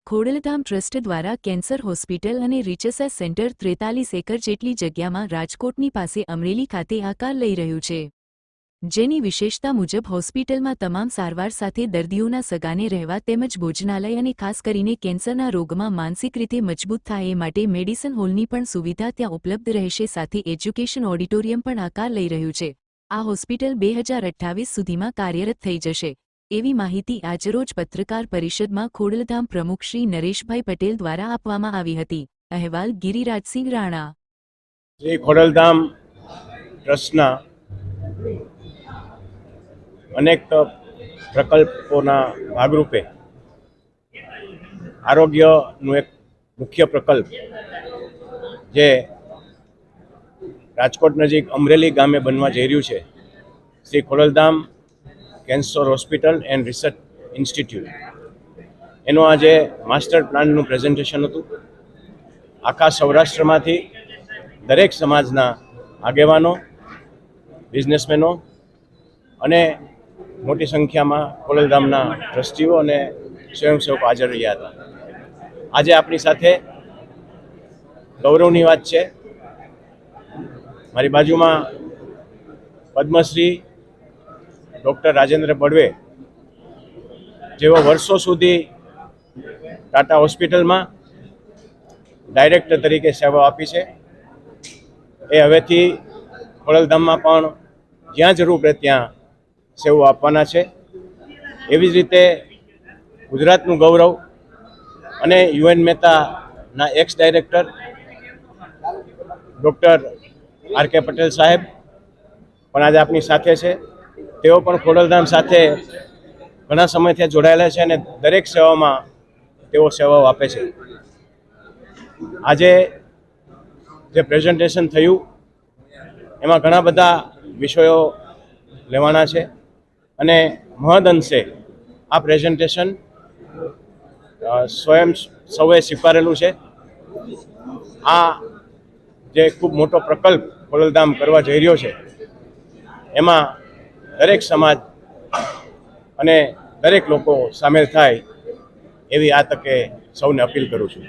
Khodaldham trust દ્વારા cancer hospital અને research centre 43 acre જેટલી જગ્યામાં રાજકોટની પાસે અમરેલી ખાતે આકાર લઈ રહ્યું છે, જેની વિશેષતા મુજબ હોસ્પિટલમાં તમામ સારવાર સાથે દર્દીઓના સગાને રહેવા તેમજ ભોજનાલય અને ખાસ કરીને કેન્સરના રોગમાં માનસિક રીતે મજબૂત થાય એ માટે મેડિસિન હોલની પણ સુવિધા ત્યાં ઉપલબ્ધ રહેશે, સાથે એજ્યુકેશન ઓડિટોરિયમ પણ આકાર લઈ રહ્યું છે। આ હોસ્પિટલ 2028 સુધીમાં કાર્યરત થઈ જશે એવી માહિતી આજરોજ પત્રકાર પરિષદમાં ખોડલધામ પ્રમુખ શ્રી નરેશભાઈ પટેલ દ્વારા આપવામાં આવી હતી। અહેવાલ ગિરિરાજસિંહ રાણા। શ્રી ખોડલધામ ટ્રસ્ટના અનેક પ્રકલ્પોના ભાગરૂપે આરોગ્યનું એક મુખ્ય પ્રકલ્પ જે રાજકોટ નજીક અમરેલી ગામે બનવા જઈ રહ્યું છે, Shri Khodaldham cancer hospital and research institute, એનું આજે માસ્ટર પ્લાનનું પ્રેઝન્ટેશન હતું। આખા સૌરાષ્ટ્રમાંથી દરેક સમાજના આગેવાનો, બિઝનેસમેનો અને મોટી સંખ્યામાં ખોડલધામના ટ્રસ્ટીઓ અને સ્વયંસેવકો હાજર રહ્યા હતા। આજે આપણી સાથે ગૌરવની વાત છે, મારી બાજુમાં પદ્મશ્રી ડૉક્ટર રાજેન્દ્ર બળવે, જેઓ વર્ષો સુધી ટાટા હોસ્પિટલમાં ડાયરેક્ટર તરીકે સેવા આપી છે, એ હવેથી ખોડલધામમાં પણ જ્યાં જરૂર પડે ત્યાં સેવા આપવાના છે। એવી જ રીતે ગુજરાતનું ગૌરવ અને યુએન મહેતાના x director doctor R.K.. Patel સાહેબ પણ આજે આપણી સાથે છે। તેઓ પણ ખોડલધામ સાથે ઘણા સમયથી જોડાયેલા છે અને દરેક સેવામાં તેઓ સેવાઓ આપે છે। આજે જે પ્રેઝન્ટેશન થયું એમાં ઘણા બધા વિષયો લેવાના છે અને મહદઅંશે આ પ્રેઝન્ટેશન સૌએ સ્વીકારેલું છે। આ જે ખૂબ મોટો પ્રકલ્પ ખોડલધામ કરવા જઈ રહ્યો છે, એમાં દરેક સમાજ અને દરેક લોકો સામેલ થાય એવી આ તકે સૌને અપીલ કરું છું।